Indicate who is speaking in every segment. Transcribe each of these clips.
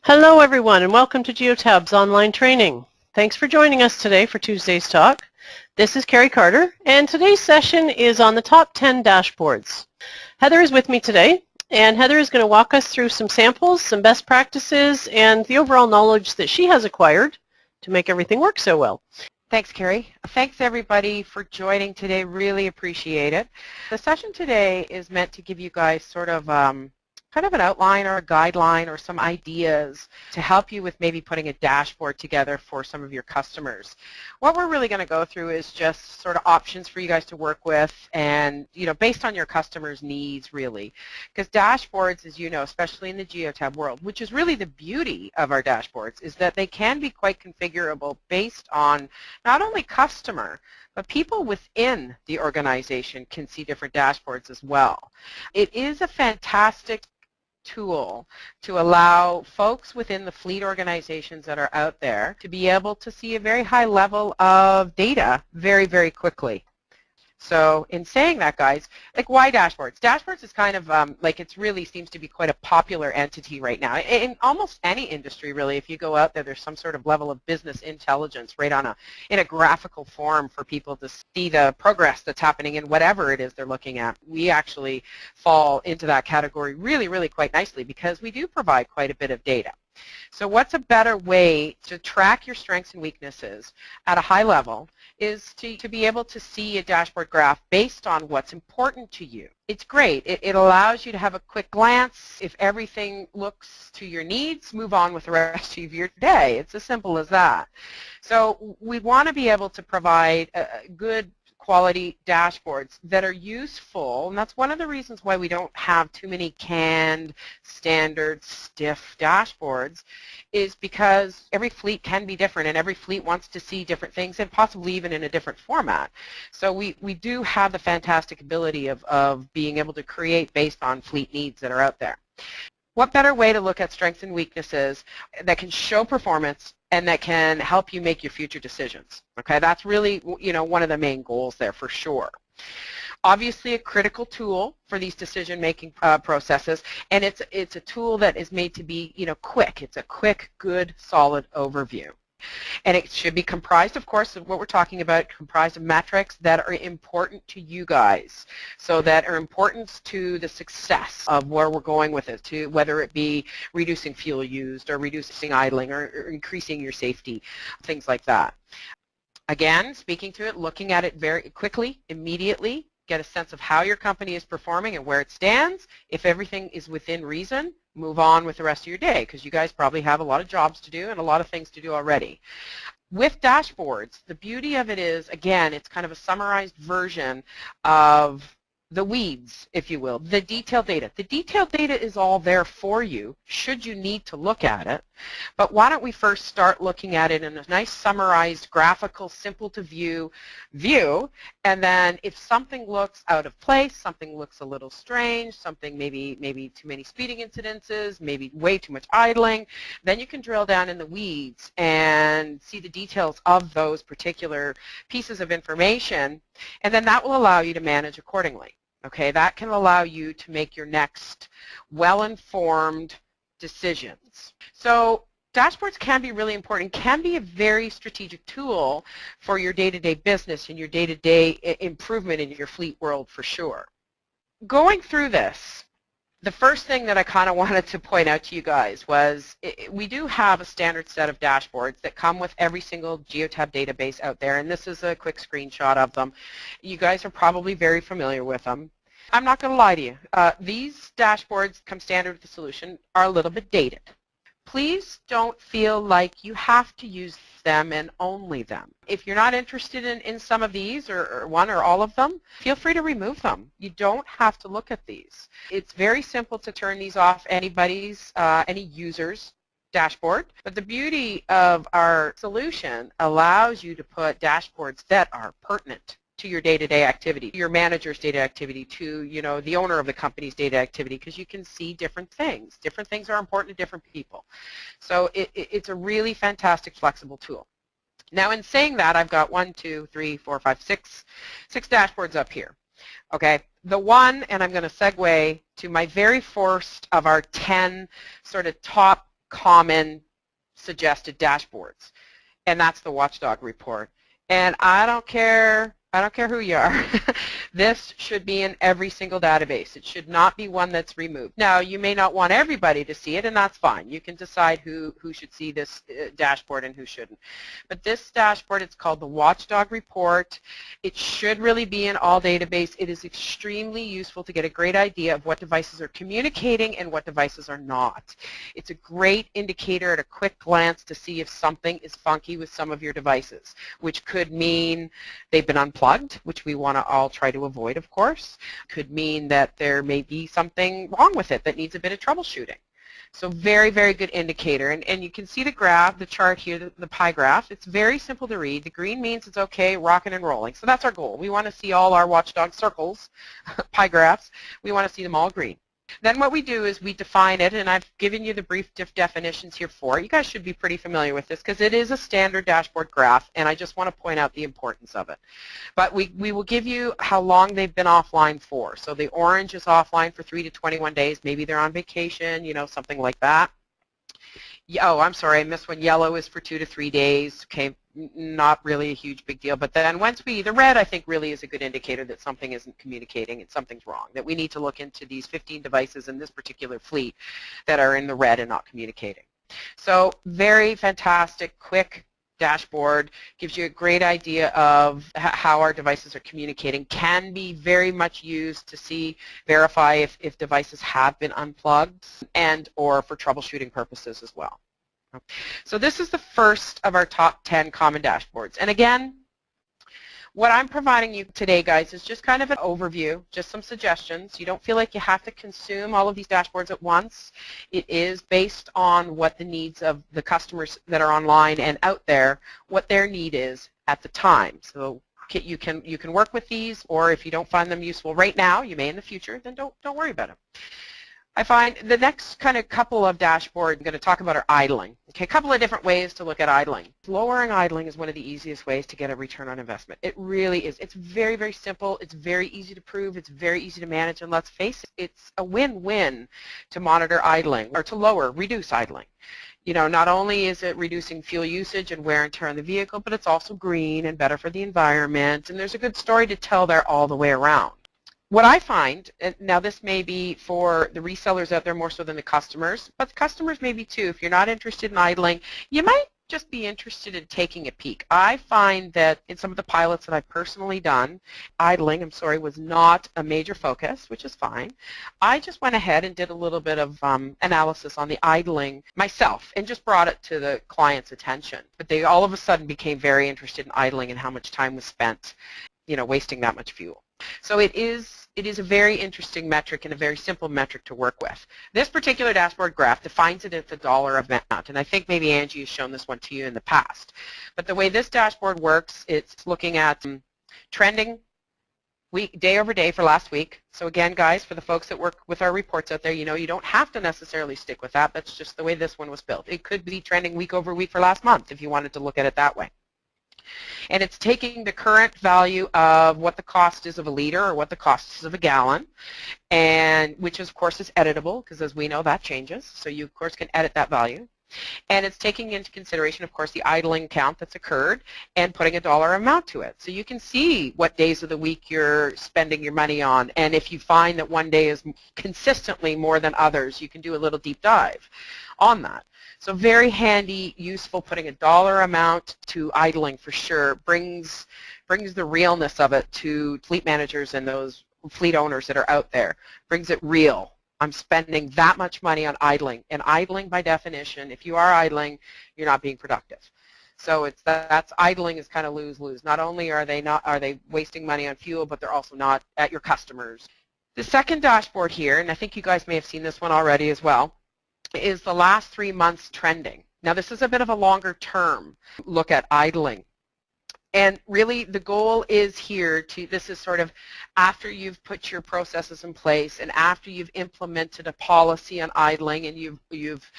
Speaker 1: Hello everyone and welcome to Geotab's online training. Thanks for joining us today for Tuesday's talk. This is Carrie Carter and today's session is on the top 10 dashboards. Heather is with me today and Heather is going to walk us through some samples, some best practices, and the overall knowledge that she has acquired to make everything work so well.
Speaker 2: Thanks, Carrie. Thanks, everybody, for joining today. Really appreciate it. The session today is meant to give you guys sort of kind of an outline or a guideline or some ideas to help you with maybe putting a dashboard together for some of your customers. What we're really going to go through is just sort of options for you guys to work with and, based on your customers' needs, really. Because dashboards, as you know, especially in the Geotab world, which is really the beauty of our dashboards, is that they can be quite configurable based on not only customer, but people within the organization can see different dashboards as well. It is a fantastic tool to allow folks within the fleet organizations that are out there to be able to see a very high level of data very, very quickly. So in saying that, guys, like why dashboards? Dashboards is kind of like it really seems to be quite a popular entity right now. In almost any industry, really, if you go out there, there's some sort of level of business intelligence right in a graphical form for people to see the progress that's happening in whatever it is they're looking at. We actually fall into that category really, really quite nicely because we do provide quite a bit of data. So what's a better way to track your strengths and weaknesses at a high level is to be able to see a dashboard graph based on what's important to you. It's great. It allows you to have a quick glance. If everything looks to your needs, move on with the rest of your day. It's as simple as that. So we want to be able to provide a good quality dashboards that are useful, and that's one of the reasons why we don't have too many canned, standard, stiff dashboards, is because every fleet can be different and every fleet wants to see different things and possibly even in a different format. So we do have the fantastic ability of being able to create based on fleet needs that are out there. What better way to look at strengths and weaknesses that can show performance and that can help you make your future decisions? Okay, that's really, one of the main goals there for sure. Obviously a critical tool for these decision-making processes, and it's a tool that is made to be, quick. It's a quick, good, solid overview. And it should be comprised, of course, of what we're talking about, comprised of metrics that are important to you guys, so that are important to the success of where we're going with it, to whether it be reducing fuel used or reducing idling or increasing your safety, things like that. Again, speaking to it, looking at it very quickly, immediately, get a sense of how your company is performing and where it stands. If everything is within reason, move on with the rest of your day because you guys probably have a lot of jobs to do and a lot of things to do already. With dashboards, the beauty of it is, again, it's kind of a summarized version of the weeds, if you will, the detailed data. The detailed data is all there for you should you need to look at it, but why don't we first start looking at it in a nice summarized, graphical, simple to view, and then if something looks out of place, something looks a little strange, something maybe too many speeding incidences, maybe way too much idling, then you can drill down in the weeds and see the details of those particular pieces of information, and then that will allow you to manage accordingly. Okay, that can allow you to make your next well-informed decisions. So dashboards can be really important, can be a very strategic tool for your day-to-day business and your day-to-day improvement in your fleet world for sure. Going through this, the first thing that I kind of wanted to point out to you guys was we do have a standard set of dashboards that come with every single Geotab database out there, and this is a quick screenshot of them. You guys are probably very familiar with them. I'm not going to lie to you. These dashboards come standard with the solution are a little bit dated. Please don't feel like you have to use them and only them. If you're not interested in some of these or one or all of them, feel free to remove them. You don't have to look at these. It's very simple to turn these off any user's dashboard, but the beauty of our solution allows you to put dashboards that are pertinent to your day-to-day activity, your manager's data activity, to the owner of the company's data activity, because you can see different things. Different things are important to different people. So it's a really fantastic, flexible tool. Now, in saying that, I've got 1, 2, 3, 4, 5, 6 dashboards up here. Okay, the one, and I'm going to segue to my very first of our 10 sort of top common suggested dashboards, and that's the watchdog report. And I don't care who you are. This should be in every single database. It should not be one that's removed. Now, you may not want everybody to see it, and that's fine. You can decide who should see this dashboard and who shouldn't. But this dashboard, it's called the watchdog report. It should really be in all databases. It is extremely useful to get a great idea of what devices are communicating and what devices are not. It's a great indicator at a quick glance to see if something is funky with some of your devices, which could mean they've been unplugged, which we want to all try to avoid, of course. Could mean that there may be something wrong with it that needs a bit of troubleshooting. So very, very good indicator. And you can see the graph, the chart here, the pie graph. It's very simple to read. The green means it's okay, rocking and rolling. So that's our goal. We want to see all our watchdog circles, pie graphs. We want to see them all green. Then what we do is we define it, and I've given you the brief definitions here for it. You guys should be pretty familiar with this because it is a standard dashboard graph, and I just want to point out the importance of it. But we will give you how long they've been offline for. So the orange is offline for 3 to 21 days. Maybe they're on vacation, you know, something like that. Oh, I'm sorry, I missed one. Yellow is for 2 to 3 days. Okay, not really a huge big deal. But then once the red, I think, really is a good indicator that something isn't communicating and something's wrong, that we need to look into these 15 devices in this particular fleet that are in the red and not communicating. So very fantastic, quick dashboard, gives you a great idea of how our devices are communicating, can be very much used to verify if devices have been unplugged and or for troubleshooting purposes as well. So this is the first of our top 10 common dashboards. And again, what I'm providing you today, guys, is just kind of an overview, just some suggestions. You don't feel like you have to consume all of these dashboards at once. It is based on what the needs of the customers that are online and out there, what their need is at the time. So you can work with these, or if you don't find them useful right now, you may in the future, then don't worry about them. I find the next kind of couple of dashboards I'm going to talk about are idling. Okay, a couple of different ways to look at idling. Lowering idling is one of the easiest ways to get a return on investment. It really is. It's very, very simple. It's very easy to prove. It's very easy to manage. And let's face it, it's a win-win to monitor idling or to reduce idling. You know, not only is it reducing fuel usage and wear and tear on the vehicle, but it's also green and better for the environment. And there's a good story to tell there all the way around. What I find, and now this may be for the resellers out there more so than the customers, but the customers maybe too. If you're not interested in idling, you might just be interested in taking a peek. I find that in some of the pilots that I've personally done, idling, was not a major focus, which is fine. I just went ahead and did a little bit of analysis on the idling myself and just brought it to the client's attention. But they all of a sudden became very interested in idling and how much time was spent, you know, wasting that much fuel. So it is a very interesting metric and a very simple metric to work with. This particular dashboard graph defines it at the dollar amount, and I think maybe Angie has shown this one to you in the past. But the way this dashboard works, it's looking at trending day over day for last week. So again, guys, for the folks that work with our reports out there, you know, you don't have to necessarily stick with that. That's just the way this one was built. It could be trending week over week for last month if you wanted to look at it that way. And it's taking the current value of what the cost is of a liter or what the cost is of a gallon, and which of course is editable because as we know that changes. So you of course can edit that value. And it's taking into consideration, of course, the idling count that's occurred and putting a dollar amount to it. So you can see what days of the week you're spending your money on. And if you find that one day is consistently more than others, you can do a little deep dive on that. So very handy, useful, putting a dollar amount to idling for sure brings the realness of it to fleet managers and those fleet owners that are out there. Brings it real. I'm spending that much money on idling, and idling by definition, if you are idling, you're not being productive. So that's idling is kind of lose-lose. Not only are they wasting money on fuel, but they're also not at your customers. The second dashboard here, and I think you guys may have seen this one already as well, is the last 3 months trending. Now this is a bit of a longer term look at idling. And really the goal is here this is sort of after you've put your processes in place and after you've implemented a policy on idling and you've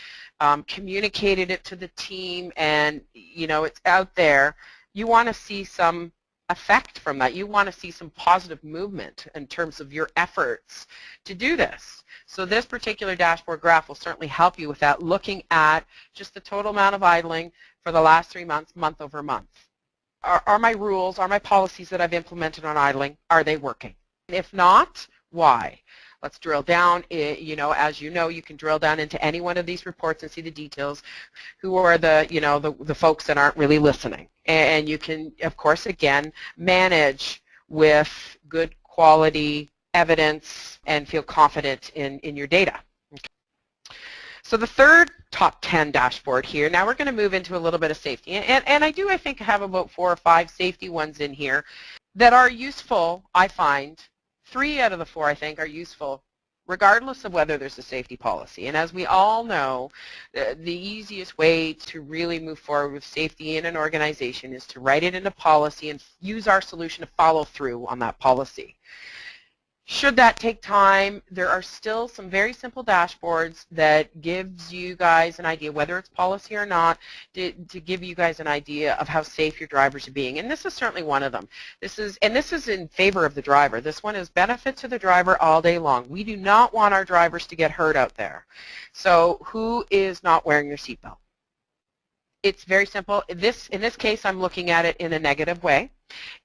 Speaker 2: communicated it to the team and you know it's out there, you want to see some effect from that. You want to see some positive movement in terms of your efforts to do this. So this particular dashboard graph will certainly help you with that, looking at just the total amount of idling for the last 3 months, month over month. Are my rules, are my policies that I've implemented on idling, are they working? If not, why? Let's drill down. You know, as you know, you can drill down into any one of these reports and see the details. Who are the, you know, the folks that aren't really listening? And you can, of course, again, manage with good quality evidence and feel confident in your data. Okay. So the third top 10 dashboard here, now we're going to move into a little bit of safety. And I think have about 4 or 5 safety ones in here that are useful, I find. 3 out of the 4, I think, are useful regardless of whether there's a safety policy. And as we all know, the easiest way to really move forward with safety in an organization is to write it in a policy and use our solution to follow through on that policy. Should that take time, there are still some very simple dashboards that gives you guys an idea, whether it's policy or not, to give you guys an idea of how safe your drivers are being. And this is certainly one of them. This is in favor of the driver. This one is benefit to the driver all day long. We do not want our drivers to get hurt out there. So who is not wearing their seatbelt? It's very simple. In this case, I'm looking at it in a negative way.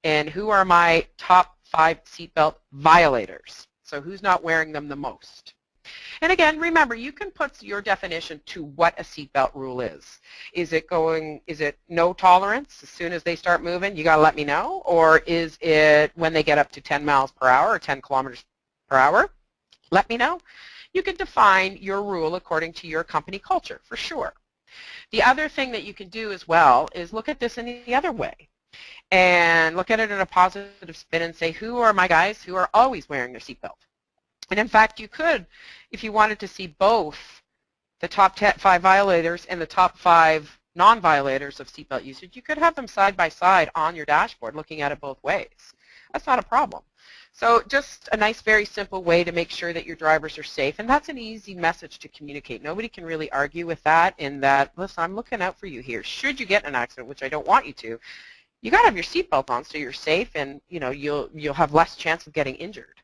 Speaker 2: And who are my top 5 seatbelt violators? So who's not wearing them the most? And again, remember, you can put your definition to what a seatbelt rule is. Is it no tolerance? As soon as they start moving, you got to let me know? Or is it when they get up to 10 miles per hour or 10 kilometers per hour? Let me know. You can define your rule according to your company culture, for sure. The other thing that you can do as well is look at this in the other way. And look at it in a positive spin and say, who are my guys who are always wearing their seatbelt? And in fact, you could, if you wanted to see both the top 5 violators and the top 5 non-violators of seatbelt usage, you could have them side by side on your dashboard looking at it both ways. That's not a problem. So just a nice, very simple way to make sure that your drivers are safe. And that's an easy message to communicate. Nobody can really argue with that in that, listen, I'm looking out for you here. Should you get in an accident, which I don't want you to, you got to have your seatbelt on so you're safe, and you know you'll have less chance of getting injured.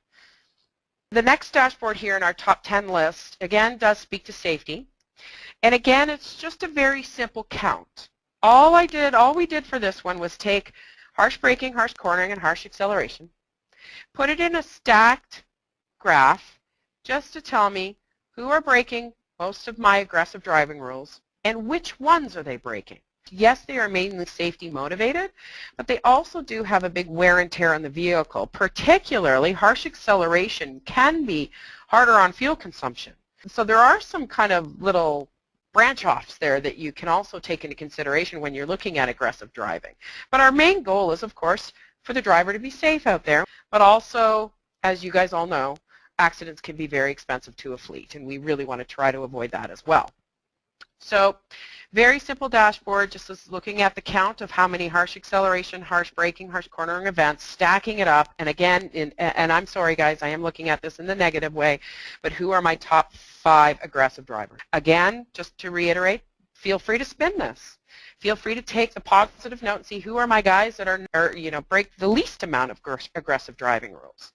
Speaker 2: The next dashboard here in our top 10 list again does speak to safety, and again it's just a very simple count. All we did for this one was take harsh braking, harsh cornering, and harsh acceleration, put it in a stacked graph just to tell me who are breaking most of my aggressive driving rules and which ones are they breaking. Yes, they are mainly safety motivated, but they also do have a big wear and tear on the vehicle. Particularly, harsh acceleration can be harder on fuel consumption. So there are some kind of little branch offs there that you can also take into consideration when you're looking at aggressive driving. But our main goal is, of course, for the driver to be safe out there, but also, as you guys all know, accidents can be very expensive to a fleet, and we really want to try to avoid that as well. So very simple dashboard, just looking at the count of how many harsh acceleration, harsh braking, harsh cornering events, stacking it up, and again, and I'm sorry guys, I am looking at this in the negative way, but who are my top 5 aggressive drivers? Again, just to reiterate, feel free to spin this. Feel free to take the positive note and see who are my guys that are break the least amount of aggressive driving rules.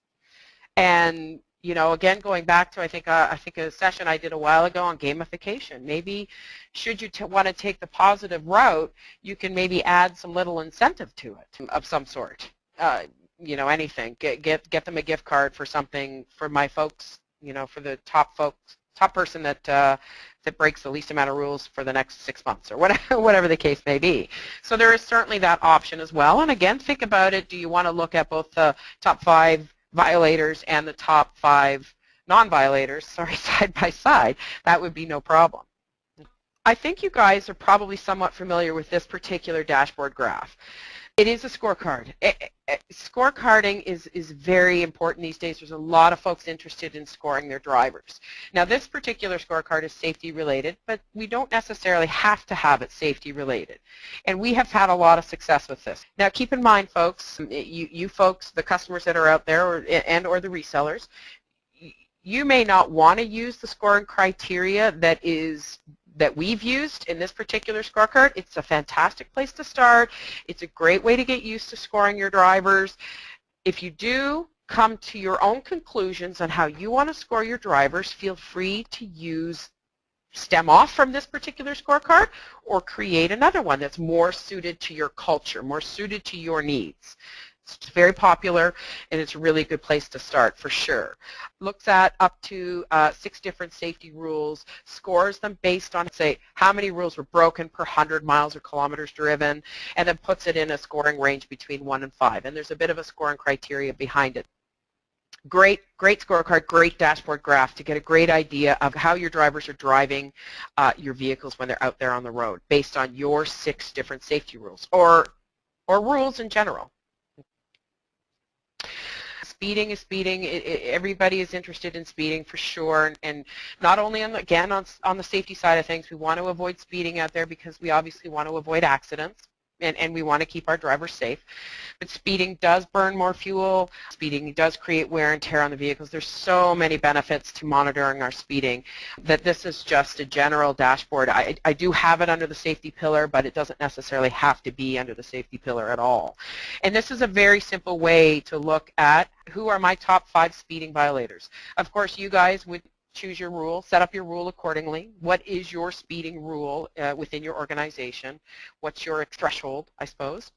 Speaker 2: And again, going back to I think a session I did a while ago on gamification. Maybe should you want to take the positive route, you can maybe add some little incentive to it of some sort. Anything. Get them a gift card for something for my folks. For the top person that breaks the least amount of rules for the next 6 months or whatever the case may be. So there is certainly that option as well. And again, think about it. Do you want to look at both the top 5 violators and the top 5 non-violators, side by side? That would be no problem. I think you guys are probably somewhat familiar with this particular dashboard graph. It is a scorecard. Scorecarding is very important these days. There's a lot of folks interested in scoring their drivers. Now this particular scorecard is safety related, but we don't necessarily have to have it safety related. And we have had a lot of success with this. Now keep in mind folks, you folks, the customers that are out there or the resellers, you may not want to use the scoring criteria that is that we've used in this particular scorecard. It's a fantastic place to start. It's a great way to get used to scoring your drivers. If you do come to your own conclusions on how you want to score your drivers, feel free to stem off from this particular scorecard or create another one that's more suited to your culture, more suited to your needs. It's very popular, and it's a really good place to start for sure. Looks at up to 6 different safety rules, scores them based on, say, how many rules were broken per 100 miles or kilometers driven, and then puts it in a scoring range between 1 and 5. And there's a bit of a scoring criteria behind it. Great scorecard, great dashboard graph to get a great idea of how your drivers are driving your vehicles when they're out there on the road based on your 6 different safety rules or rules in general. Speeding is speeding. Everybody is interested in speeding for sure, and not only on the safety side of things. We want to avoid speeding out there because we obviously want to avoid accidents, and we want to keep our drivers safe. But speeding does burn more fuel. Speeding does create wear and tear on the vehicles. There's so many benefits to monitoring our speeding that this is just a general dashboard. I do have it under the safety pillar, but it doesn't necessarily have to be under the safety pillar at all. And this is a very simple way to look at who are my top 5 speeding violators. Of course, you guys would choose your rule, set up your rule accordingly. What is your speeding rule within your organization? What's your threshold, I suppose?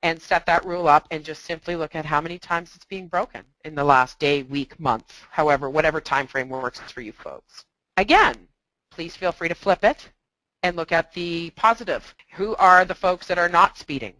Speaker 2: And set that rule up and just simply look at how many times it's being broken in the last day, week, month, however, whatever time frame works for you folks. Again, please feel free to flip it and look at the positive. Who are the folks that are not speeding?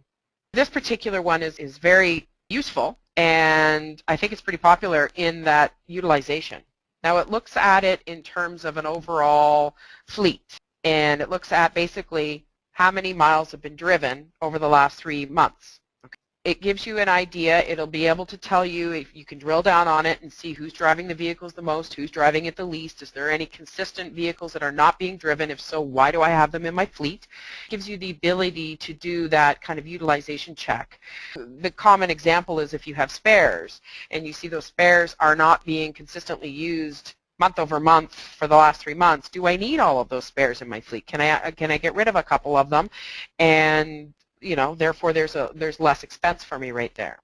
Speaker 2: This particular one is very useful, and I think it's pretty popular in that utilization. Now it looks at it in terms of an overall fleet, and it looks at basically how many miles have been driven over the last 3 months. Okay. It gives you an idea. It'll be able to tell you if you can drill down on it and see who's driving the vehicles the most, who's driving it the least. Is there any consistent vehicles that are not being driven? If so, why do I have them in my fleet? It gives you the ability to do that kind of utilization check. The common example is if you have spares and you see those spares are not being consistently used month over month for the last 3 months, do I need all of those spares in my fleet? Can I get rid of a couple of them, and therefore there's less expense for me right there.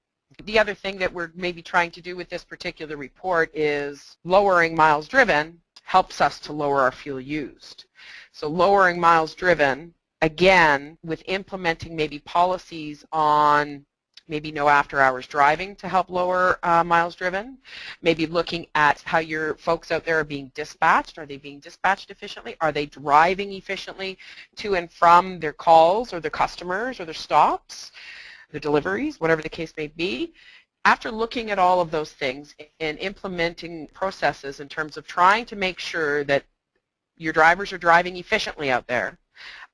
Speaker 2: The other thing that we're maybe trying to do with this particular report is lowering miles driven helps us to lower our fuel used. So lowering miles driven, again, with implementing maybe policies on maybe no after-hours driving to help lower miles driven, maybe looking at how your folks out there are being dispatched. Are they being dispatched efficiently? Are they driving efficiently to and from their calls or their customers or their stops, their deliveries, whatever the case may be? After looking at all of those things and implementing processes in terms of trying to make sure that your drivers are driving efficiently out there,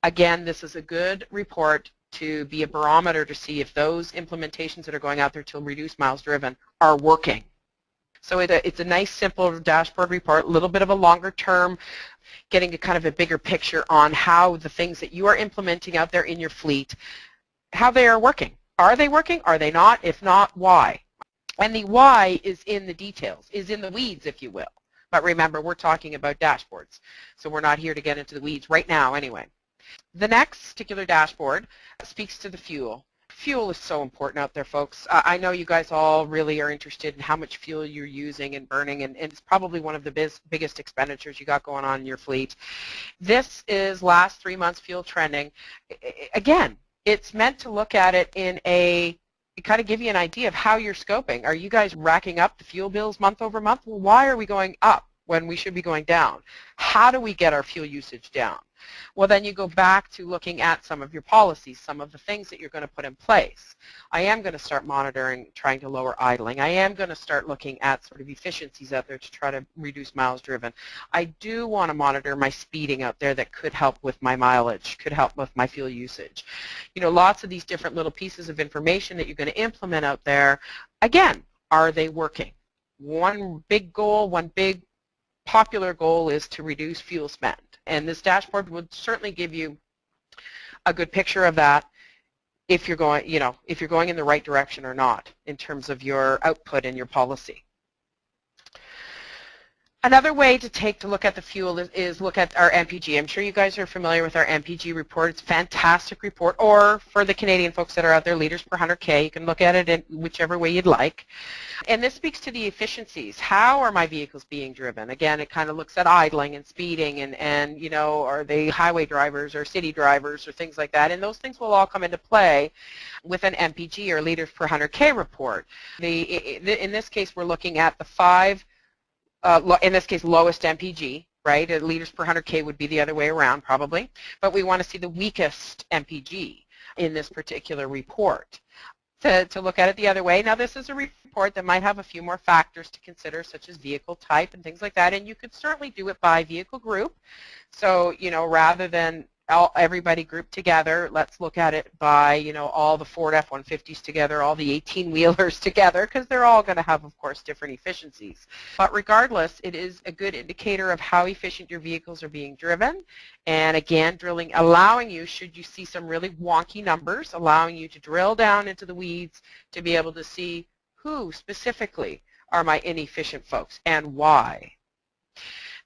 Speaker 2: again, this is a good report to be a barometer to see if those implementations that are going out there to reduce miles driven are working. So it's a nice, simple dashboard report, a little bit of a longer term, getting a kind of a bigger picture on how the things that you are implementing out there in your fleet, how they are working. Are they working? Are they not? If not, why? And the why is in the details, is in the weeds, if you will. But remember, we're talking about dashboards, so we're not here to get into the weeds right now anyway. The next particular dashboard speaks to the fuel. Fuel is so important out there, folks. I know you guys all really are interested in how much fuel you're using and burning, and it's probably one of the biggest expenditures you got going on in your fleet. This is last 3 months fuel trending. Again, it's meant to look at it in kind of give you an idea of how you're scoping. Are you guys racking up the fuel bills month over month? Well, why are we going up when we should be going down? How do we get our fuel usage down? Well, then you go back to looking at some of your policies, some of the things that you're going to put in place. I am going to start monitoring, trying to lower idling. I am going to start looking at sort of efficiencies out there to try to reduce miles driven. I do want to monitor my speeding out there that could help with my mileage, could help with my fuel usage. Lots of these different little pieces of information that you're going to implement out there. Again, are they working? One big goal, one big popular goal is to reduce fuel spend. And this dashboard would certainly give you a good picture of that if you're going, if you're going in the right direction or not in terms of your output and your policy. Another way to take to look at the fuel is look at our MPG. I'm sure you guys are familiar with our MPG report. It's a fantastic report, or for the Canadian folks that are out there, liters per 100K, you can look at it in whichever way you'd like. And this speaks to the efficiencies. How are my vehicles being driven? Again, it kind of looks at idling and speeding and you know, are they highway drivers or city drivers or things like that? And those things will all come into play with an MPG or liters per 100K report. In this case, we're looking at the in this case, lowest MPG, right? Liters per 100K would be the other way around, probably. But we want to see the weakest MPG in this particular report. To look at it the other way, now this is a report that might have a few more factors to consider, such as vehicle type and things like that, and you could certainly do it by vehicle group. So, you know, rather than everybody grouped together, let's look at it by, you know, all the Ford F-150s together, all the 18-wheelers together, because they're all going to have, of course, different efficiencies. But regardless, it is a good indicator of how efficient your vehicles are being driven. And again, allowing you, should you see some really wonky numbers, allowing you to drill down into the weeds to be able to see who specifically are my inefficient folks and why.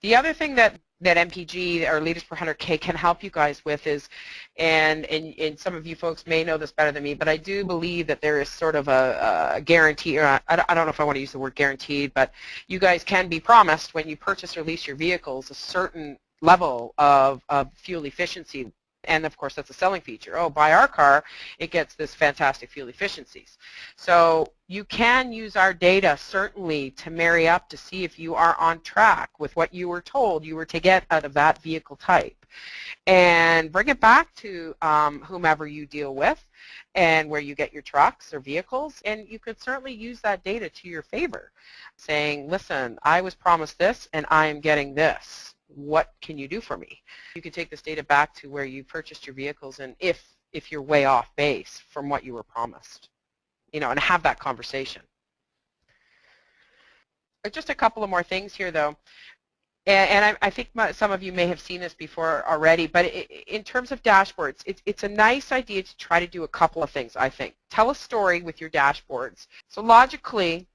Speaker 2: The other thing that MPG, or liters per 100K, can help you guys with is, and some of you folks may know this better than me, but I do believe that there is sort of a guarantee, or I don't know if I want to use the word guaranteed, but you guys can be promised when you purchase or lease your vehicles a certain level of fuel efficiency. And of course, that's a selling feature. Oh, buy our car, it gets this fantastic fuel efficiencies. So you can use our data certainly to marry up to see if you are on track with what you were told you were to get out of that vehicle type. And bring it back to whomever you deal with and where you get your trucks or vehicles. And you could certainly use that data to your favor, saying, listen, I was promised this and I am getting this. What can you do for me? You can take this data back to where you purchased your vehicles, and if you're way off base from what you were promised, you know, and have that conversation. Just a couple of more things here, though, and I think some of you may have seen this before already, but in terms of dashboards, it's a nice idea to try to do a couple of things, I think. Tell a story with your dashboards. So logically,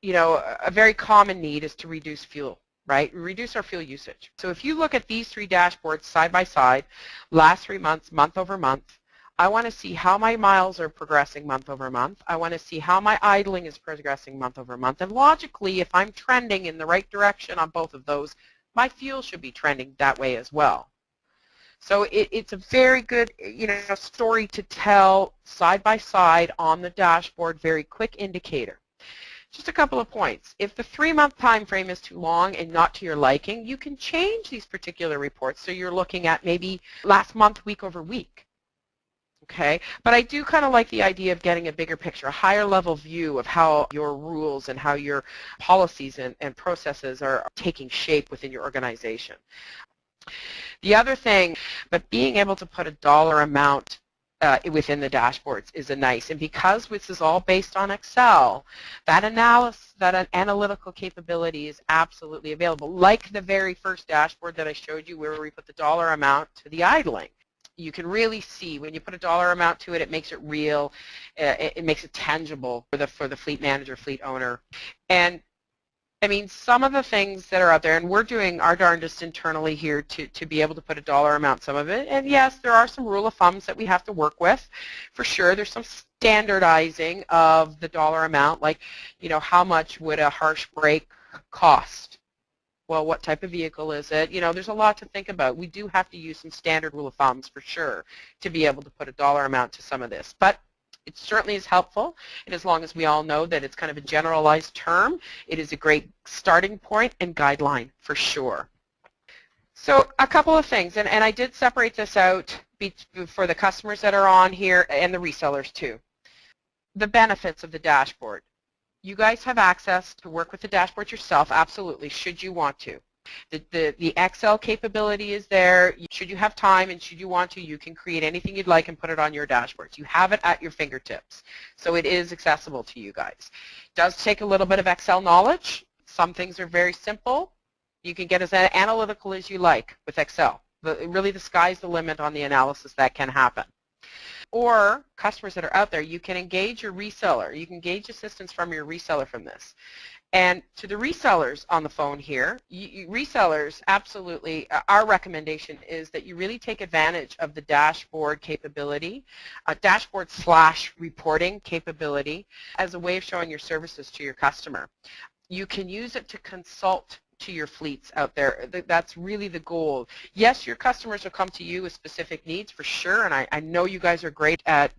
Speaker 2: you know, a very common need is to reduce fuel. Right? Reduce our fuel usage. So if you look at these three dashboards side by side, last 3 months, month over month, I want to see how my miles are progressing month over month. I want to see how my idling is progressing month over month. And logically, if I'm trending in the right direction on both of those, my fuel should be trending that way as well. So it's a very good, you know, story to tell side by side on the dashboard, very quick indicator. Just a couple of points. If the 3-month time frame is too long and not to your liking, you can change these particular reports so you're looking at maybe last month, week over week. Okay? But I do kind of like the idea of getting a bigger picture, a higher level view of how your rules and how your policies and processes are taking shape within your organization. The other thing, but being able to put a dollar amount within the dashboards is a nice, and because this is all based on Excel, that analysis, that analytical capability is absolutely available, like the very first dashboard that I showed you where we put the dollar amount to the idling. You can really see when you put a dollar amount to it, it makes it real, it makes it tangible for the fleet manager, fleet owner. And I mean, some of the things that are out there, and we're doing our darndest internally here to be able to put a dollar amount, some of it, and yes, there are some rule of thumbs that we have to work with, for sure. There's some standardizing of the dollar amount, like, you know, how much would a harsh brake cost? Well, what type of vehicle is it? You know, there's a lot to think about. We do have to use some standard rule of thumbs, for sure, to be able to put a dollar amount to some of this. But it certainly is helpful, and as long as we all know that it's kind of a generalized term, it is a great starting point and guideline for sure. So a couple of things, and I did separate this out for the customers that are on here and the resellers too. The benefits of the dashboard. You guys have access to work with the dashboard yourself, absolutely, should you want to. The Excel capability is there. Should you have time and should you want to, you can create anything you'd like and put it on your dashboards. You have it at your fingertips. So it is accessible to you guys. It does take a little bit of Excel knowledge. Some things are very simple. You can get as analytical as you like with Excel. Really, the sky's the limit on the analysis that can happen. Or customers that are out there, you can engage your reseller. You can engage assistance from your reseller from this. And to the resellers on the phone here, resellers, absolutely, our recommendation is that you really take advantage of the dashboard capability, dashboard / reporting capability as a way of showing your services to your customer. You can use it to consult to your fleets out there. That's really the goal. Yes, your customers will come to you with specific needs for sure, and I know you guys are great at,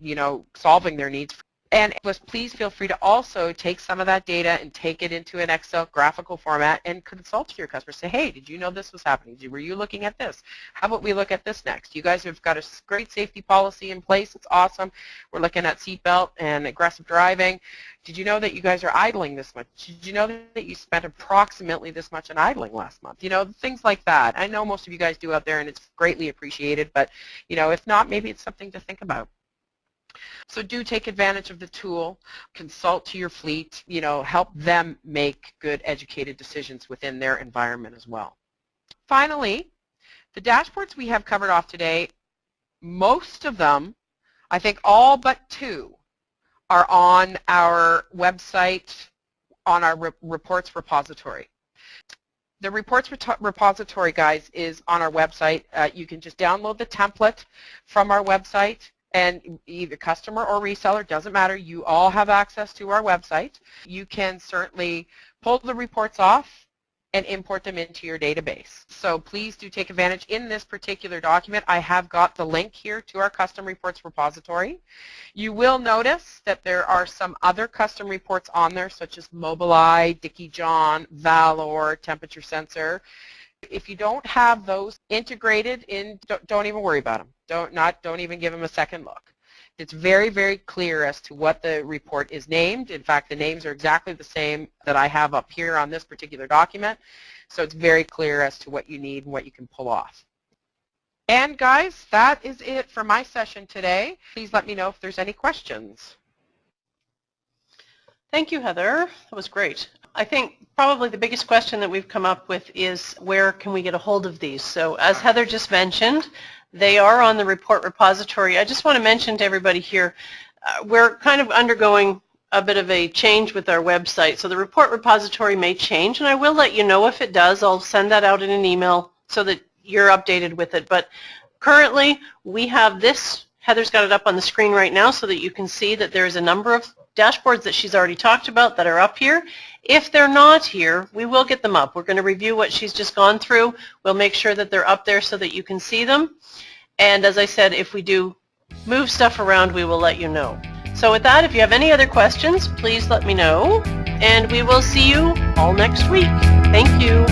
Speaker 2: solving their needs. And please feel free to also take some of that data and take it into an Excel graphical format and consult to your customers. Say, hey, did you know this was happening? Were you looking at this? How about we look at this next? You guys have got a great safety policy in place. It's awesome. We're looking at seatbelt and aggressive driving. Did you know that you guys are idling this much? Did you know that you spent approximately this much on idling last month? Things like that. I know most of you guys do out there, and it's greatly appreciated, but, if not, maybe it's something to think about. So do take advantage of the tool, consult to your fleet, help them make good educated decisions within their environment as well. Finally, the dashboards we have covered off today, most of them, I think all but 2, are on our website, on our reports repository. The reports repository, guys, is on our website. You can just download the template from our website, and either customer or reseller, doesn't matter, you all have access to our website. You can certainly pull the reports off and import them into your database. So please do take advantage. In this particular document, I have got the link here to our custom reports repository. You will notice that there are some other custom reports on there, such as Mobileye, Dickie John, Valor, temperature sensor. If you don't have those integrated in, don't even worry about them. Don't even give them a second look. It's very, very clear as to what the report is named. In fact, the names are exactly the same that I have up here on this particular document. So it's very clear as to what you need and what you can pull off. And guys, that is it for my session today. Please let me know if there's any questions.
Speaker 1: Thank you, Heather. That was great. I think probably the biggest question that we've come up with is where can we get a hold of these? So as Heather just mentioned, they are on the report repository. I just want to mention to everybody here, we're kind of undergoing a bit of a change with our website. So the report repository may change, and I will let you know if it does. I'll send that out in an email so that you're updated with it. But currently, we have this. Heather's got it up on the screen right now so that you can see that there's a number of dashboards that she's already talked about that are up here. If they're not here, we will get them up. We're going to review what she's just gone through. We'll make sure that they're up there so that you can see them. And as I said, if we do move stuff around, we will let you know. So with that, if you have any other questions, please let me know. And we will see you all next week. Thank you.